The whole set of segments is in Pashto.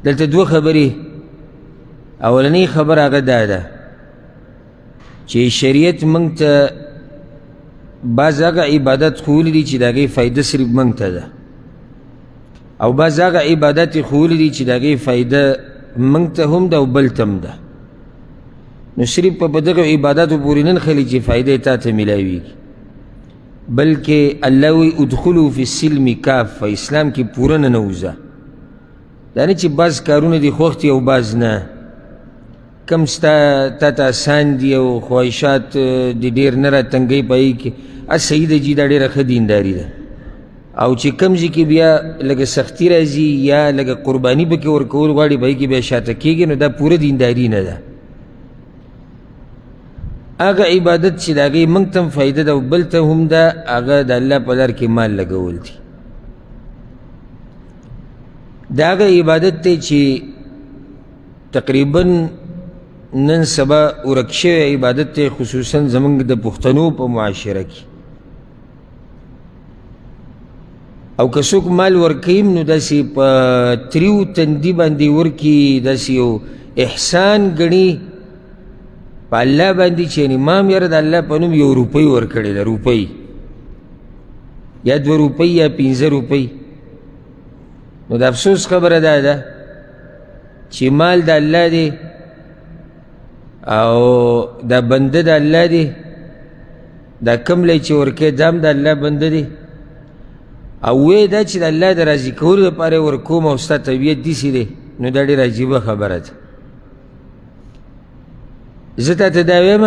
دلته دوه خبرې. اولنۍ خبر هغه دا ده چې شریعت موږ ته بعض هغه عبادت ښوولي دي چې د هغې فایده صرف موږ ته ده، او بعض هغه عبادت یې ښوولي دي چې د هغې فایده موږ ته هم ده او بل ته هم ده. نو صرف په دغه عباداتو پورې نه نښلي چې فایده یې تا ته میلاویږي، بلکې الله وی ادخلوا فی السلم کافه، اسلام کې پوره ننوځه. دا نه چې بعض کارونه دي خوښ دي او بعض نه، کم تا ته آسان دي او خواهشات دي ډېر نه راتنګوي په هغې کې، صحیح ده جي دا ډېره ښه دینداري ده. او چې کم ځای کې بیا لږه سختي راځي یا لږه قرباني پکې ورکول غواړي په هغې کې بیا شاته کېږي، نو دا پوره دینداري نه ده. هغه عبادت چې د هغې موږ ته هم فایده ده او بل ته هم ده، هغه د الله په لار کې مال لګول دي. دا هغه عبادت دی چې تقریبا نن سبا ورک شوی عبادت دی، خصوصا زموږ د پښتنو په معاشره کې. او که څوک مال ورکوي نو داسې په تریو تندي باندې ورکي، داسې یو احسان ګڼي په الله باندې چې یعنې ما هم یاره د الله په نوم 1 روپۍ ورکړې ده، روپۍ یا 2 روپۍ یا 15 روپۍ. نو د افسوس خبره دا ده چې مال د الله دی او دا بنده د الله دی، دا کم لی چې ورکوي دا هم د الله بنده دی، او وی دا چې د الله د راضي کولو دپاره یې ورکوم او ستا طبیعت داسې دی، نو دا ډېره عجیبه خبره ده. زه تا ته دا وایم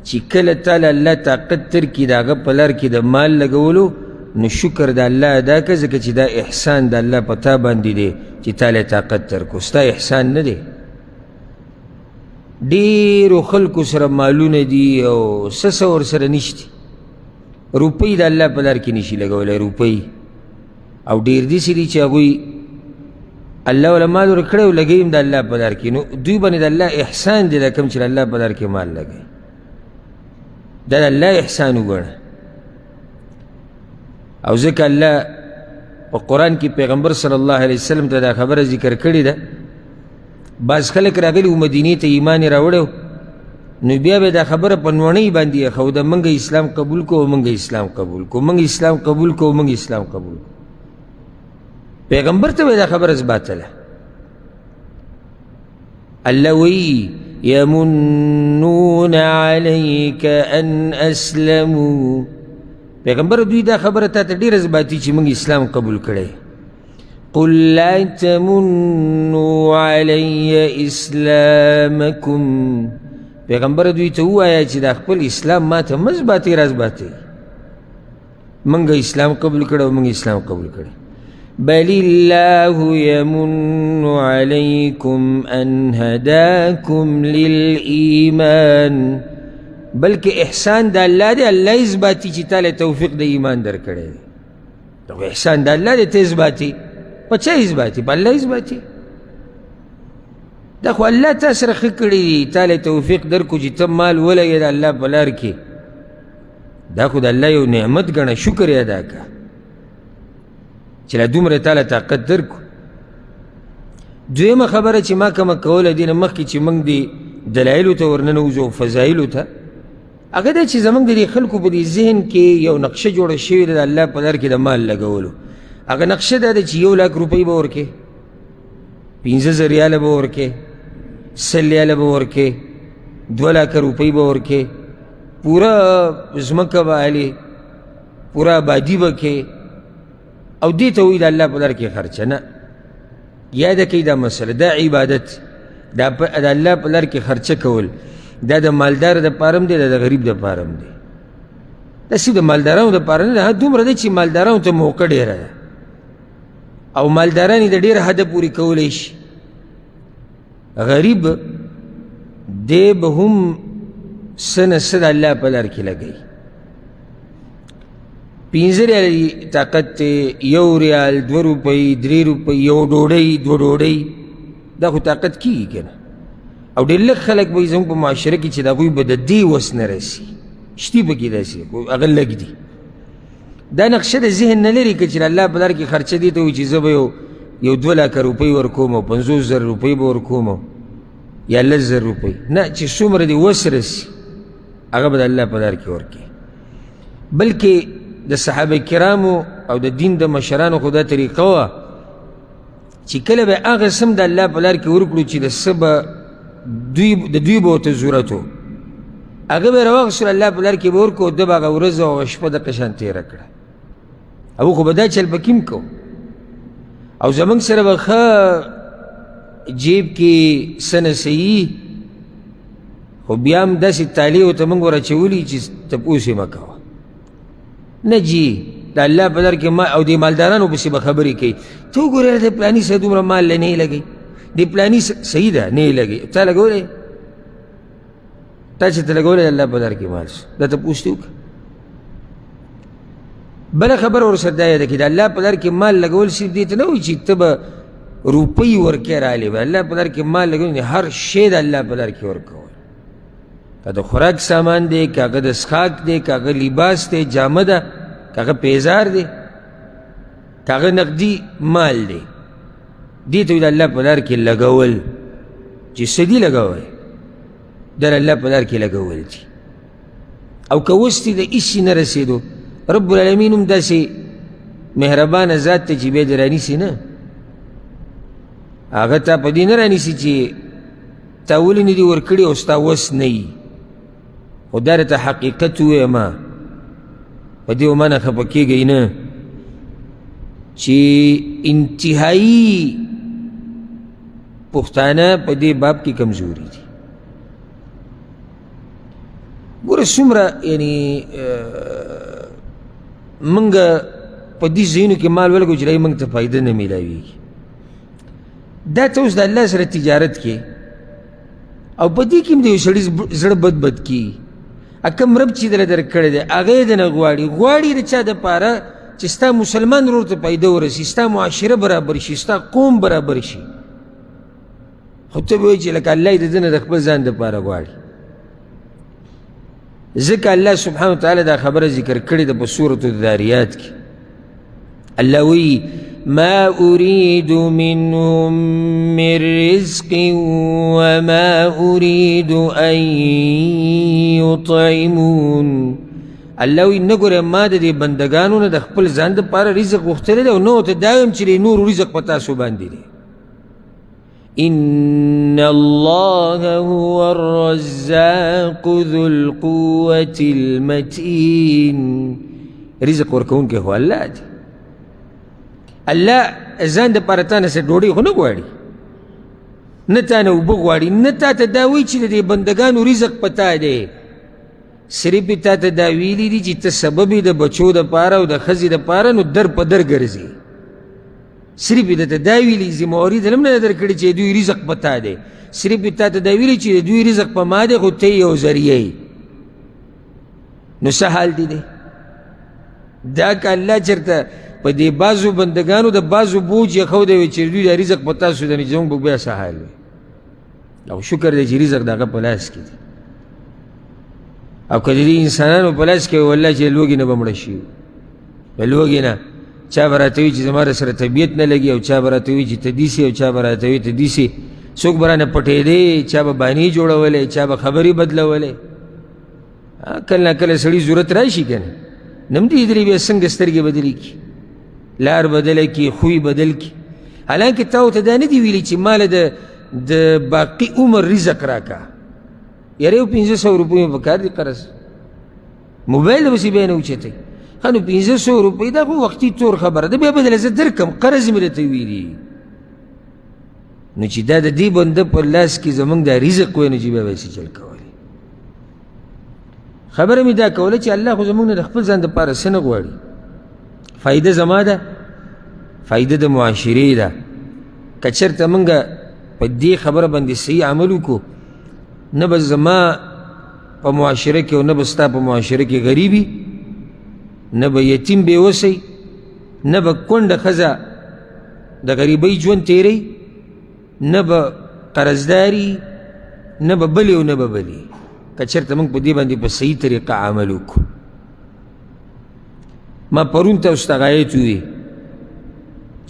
چې کله تاله الله طاقت درکړي د هغه په لار کې د مال لګولو، نو شکر د الله ادا کړه، ځکه چې دا احسان د الله په تا باندې دی چې تاله طاقت درکړو، ستا احسان نه دی. ډېرو خلکو سره مالونه دي او څه ورسره نشتي، روپۍ د الله په لار کې نشي لګولی، روپۍ. او ډېر داسې دي چې هغوی الله ولا مال ورکړی او لګوي هم د الله په لار کې، نو دوی باندې د الله احسان دی دا کوم چې د الله په لار کې مال لګوي، دا د الله احسان وګڼه. او ځکه الله په قرآن کې پیغمبر صلی الله علیه وسلم ته دا خبره ذکر کړې ده. بعض خلک راغلي و مدینې ته ایمان یې راوړی، نو بیا به دا خبره په نوڼۍ باندې ایښوده، موږ اسلام قبول کوو، موږ اسلام قبول کوو، موږ اسلام قبول کوو، موږ اسلام قبول کوو. پیغمبر ته به دا خبره ځباتله. الله وی یمنون علیک ان اسلموا، پیغمبر دوی دا خبره تا ته ډېره ځباتي چې موږ اسلام قبول کړی. قل لا تمنوا علی اسلامکم، پیغمبر دوی ته ووایه چې دا خپل اسلام ما ته مه ځباتئ، را ځباتئ، موږ اسلام قبول کړی او موږ اسلام قبول کړی. بل الله یمن علیکم ان هداکم للایمان، بلکې احسان د الله دی، الله یې ځباتي چې تاله توفیق د ایمان درکړی دی. دا احسان د الله دی، ته یې ځباتي، په چا یې ځباتي؟ په الله یې ځباتي. دا خو الله تا سره ښه کړي دي، تاله توفیق درکو چې ته مال ولګې د الله په لار کې، دا خو د الله یو نعمت ګڼه، شکر یې ادا کړه چې لا دومره تاله طاقت درکو. دویمه خبره چې ما کومه کوله دې نه مخکې چې موږ دې دلایلو ته ورننوځو او فضایلو ته، هغه دا چې زموږ د دې خلکو په دې ذهن کې یو نقشه جوړه شوې ده د الله په لار کې د مال لګولو. هغه نقشه دا ده چې 1 لاک روپۍ به ورکې، 15,000 ریاله به ورکې، 100 ریاله به ورکې، 2 لاکه روپۍ به ورکې، پوره ځمکه به الې، پوره آبادي به کې، او دې ته وایي د الله په لار کې خرچه. نه، یاده کوي دا مسله، دا عبادت، دا د الله په لار کې خرچه کول، دا د مالدار دپاره هم دی، دا د غریب دپاره هم دی. دا صرف د مالدارانو دپاره نه ده، دومره دی چې مالدارانو ته موقع ډېره ده او مالداران یې د ډېر حده پورې کولی شي. غریب دی به هم څه نه څه د الله په لار کې لګوي. 15 ریال طاقت دی، 1 ریال، 2 روپۍ، 3 روپۍ، 1 ډوډۍ، 2 ډوډۍ، دا خو طاقت کېږي که نه. او ډېر لږ خلک به زموږ په معاشره کې چې د هغوی به د دې وس نه رسي، شتي پکې داسې خو هغه لږ دي. دا نقشه د ذهن نه لري که چې الله په لار کې خرچه دې ته وایي چې زه به یو یو 2 لکه روپۍ ورکوم او 50,000 روپۍ به ورکوم یا 10,000 روپۍ، نه، چې څومره دې وس رسي هغه به د الله په لار کې ورکړي. بلکې د صحابه کرامو او د دین د مشرانو خو دا طریقه وه چې کله به هغه سم د الله په لار کې ورکړو چې د څه به د دوی به ورته ضرورت و، هغه به یې راواخیستل الله په لار کې به ورکړو، ده به هغه ورځ او هغه شپه دقه شان تېره کړه. او خو به دا چل پکې هم کوو او زمونږ سره به ښه جیب کې څه نه صحیح، خو بیا هم داسې تالې ورته موږ ورچولي چې تپوس یې مه کوه. نه جي د الله په در کې او د مالدارانو پسې به خبرې کوي، ته وګوره د پلاني سره دومره مال له نه یې لګوي، د پلاني صحیح ده نه یې لګوي، تا لګولی تا چې ته لګولی د الله په در کې مال دا تپوس دې وکړه. بله خبره ورسره دا یاده کړي د الله په در کې مال لګول صرف دې ته نه وایي چې ته به روپۍ ورکې راغلې به الله په در کې مال لګول، هر شی د الله په در کې ورکول، که د خوراک سامان دی، که هغه د څښاک دی، که هغه لباس دی، جامه ده، که هغه پیزار دی، که هغه نقدي مال دی، دې ته د الله په لار کې لګول چې څه دي لګوئ د الله په لار کې لګول دي. او که اوس دې د هېڅ نه رسېدو رب العالمین هم داسې مهربانه ذات ته چې بیا دې رانیسي نه، هغه تا په دې نه رانیسي چې تا ولې نه دي ورکړي او ستا وس نه وي، خو دا راته حقیقت ووایمه په دې ومانه خفه کېږئ نه چې انتهایي پښتانه په دې باب کې کمزوري دي. ګوره څومره یعنې موږ په دې ځایونو کې مال ولګو چې رایې موږ ته فایده نه میلاویږي. دا ته اوس د الله سره تجارت کې او په دې کې هم د یو سړي زړه بد کېږي. کم رب چې دله درکړی دی هغه یې دنه غواړي د چا دپاره چې ستا مسلمان ورور ته فایده ورسي، ستا معاشره برابر شي، ستا قوم برابر شي، خو ته به وایي چې لکه الله یې د ده نه د خپل ځان دپاره غواړي. ځکه الله سبحانه وتعالی دا خبره ذکر کړې ده په سورة الذاریات کې. الله وایي ما أريد منهم من رزق وما أريد أن يطعمون. الله وایي نه ګوره ما د دې بندګانو نه د خپل ځان دپاره رزق غوښتلی دی او نه ورته دا وایم چې د نورو رزق په تاسو باندې دی. إن الله هو الرزاق ذو القوة المتين. رزق ورکوونکی خو الله دی. الله ځان دپاره تا نه څه ډوډۍ خو نه غواړي، نه تا نه اوبه غواړي، نه تا ته دا وایي چې د دې بندګانو رزق په تا دی، صرف یې تا ته دا ویلي دي چې ته سبب یې د بچو دپاره او د ښځې دپاره نو در په در ګرځي. صرف یې درته دا ویلي ذمواري دې هم نه در کړې چې د دوی رزق په تا دی، صرف یې تا ته دا ویلي چې د دوی رزق په ما دی خو ته یو ذریعه یې. نو څه حال دی دی دا که الله چېرته په دې بعضو بندګانو د بعضو بوج یې ښودی وي چې دوی دا رزق په تاسو دی نو زموږ به بیا څه حال وي. او شکر دی چې رزق د هغه په لاس کې دی، او که د دې انسانانو په لاس کې وي والله چې لوږې نه به مړه شي، د لوږې نه چا به راته وي چې زما سره طبیعت نه لګي، او چا به راته وي چې ته دیسې، او چا به راته وي ته دیسې، څوک به رانه پټېدی، چا به بانې جوړولی، چا به خبرې بدلولی. کله نه کله سړي ضرورت راشي که نه، نه هم لیدلي بیا څنګه سترګې بدلې کړي، لار بدله کړي، خوی بدل کړي. حالانکه تا ورته دا نه دي ویلي چې ماله د باقي عمر رزق راکړه، یاره یو 500 روپۍ مې پکار دي قرض، موبایل به پسې بیا نه اوچتی. ښه نو 500 روپۍ دا خو وختي طور خبره ده، بیا بدله زه درکړم، قرض مې درته ویلي. نو چې دا د دې بنده په لاس کې زموږ دا رزق وی نو چې بیا به یې څه چل کولی. خبره مې دا کوله چې الله خو زموږ نه د خپل ځان دپاره څه نه غواړي، فایده زما ده، فایده د معاشرې ده. که چېرته موږ په دې خبره باندې صحیح عمل وکړو نه به زما په معاشره کې او نه به ستا په معاشره کې غریبي، نه به یتیم بې وسی، نه به کونډه ښځه د غریبۍ ژوند تیری، نه به قرضداري، نه به بلې او نه به بلې. که چېرته موږ په دې باندې په صحیح طریقه عمل وکړو. ما پرون ته اوس ته غایت ووي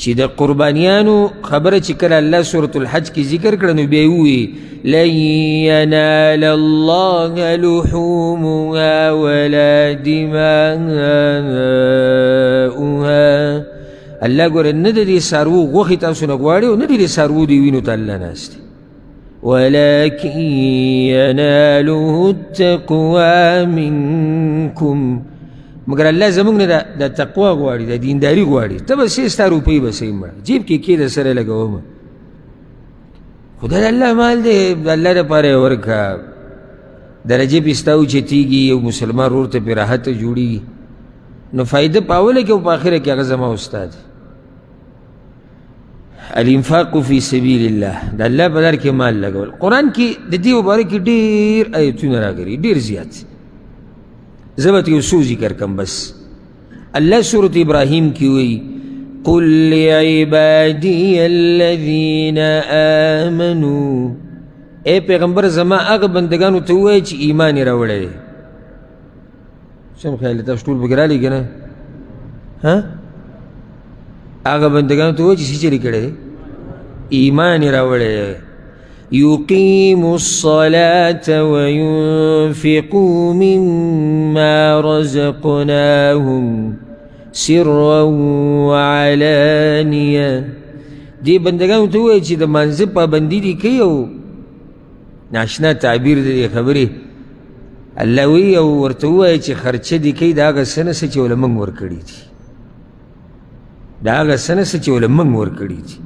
چې د قربانیانو خبره چې کله الله سورة الحج کې ذکر کړه نو بیا یې ووی لن ینال الله لحومها ولا دماؤها الله ګوره نه د دې څاروو غوښې تاسو نه غواړي او نه د دې څاروو د وینو ته الله ناست دی ولكن يناله التقوى منكم مگر الله زمونږ نه د تقوا غواړي د دینداري غواړي ته به سې ستا روپۍ به صحیح مړه جیب کې کې د سره لګومه خدای د الله مال دی د الله دپاره یې ورکړه درجې پې ستا اوچتېږي یو مسلمان ورور ته پې راحته جوړېږي نو فایده په اوله کې او په آخره کې هغه زما استاد الانفاق فی سبیل الله د الله په لار کې مال لګول قرآن کې د دې مبارک کې ډېر ایتونه راغلي ډېر زیات زه به یو څو ذکر کم بس الله سورة ابراهیم کې وایي قل لعبادی الذین آمنوا اے پیغمبر زما هغه بندگانو ته ووایه چې ایمان یې راوړی دی څه خیال دی تاسو ټول پکې راغلي که نه هغه بندگانو ته ووایه چې څه چېرې کړی دی ایمان یې راوړی دی يقيموا الصلاة وينفقوا مما رزقناهم سرا وعلانية دې بندگانو ته ووایه چې د مانځه پابندي دې کوي او ناشنا تعبیر د دې خبرې الله وایي او ورته ووایه چې خرچه دې کوي د هغه څه نه څه چې وله موږ ورکړي دي د هغه څه نه څه چې وله موږ ورکړي دي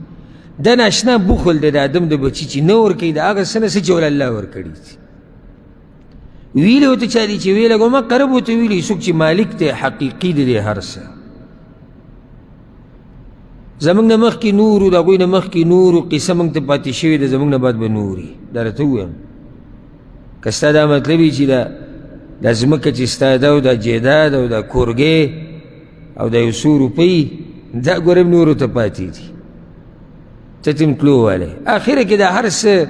دا ناشنا بخل دی د آدم د بچي چې نه ورکوي د هغه څه نه څه چې وله الله ورکړي دي ویلې ورته چا دي چې ویې لګو ما قرب ورته ویلي څوک چې مالک دی حقیقي دی هر څه زمونږ نه مخکې نور و د هغوی نه مخکې نور و قصه موږ ته پاتې شوې ده زمونږ نه بعد به نور وي دا راته ووایم که ستا دا مطلب وي چې دا ځمکه چې ستا ده او دا جیداد او دا کورګې او دا یو څو روپۍ دا ګورم نورو ته پاتې دي ته تم تلو والی آخره کې دا هر څه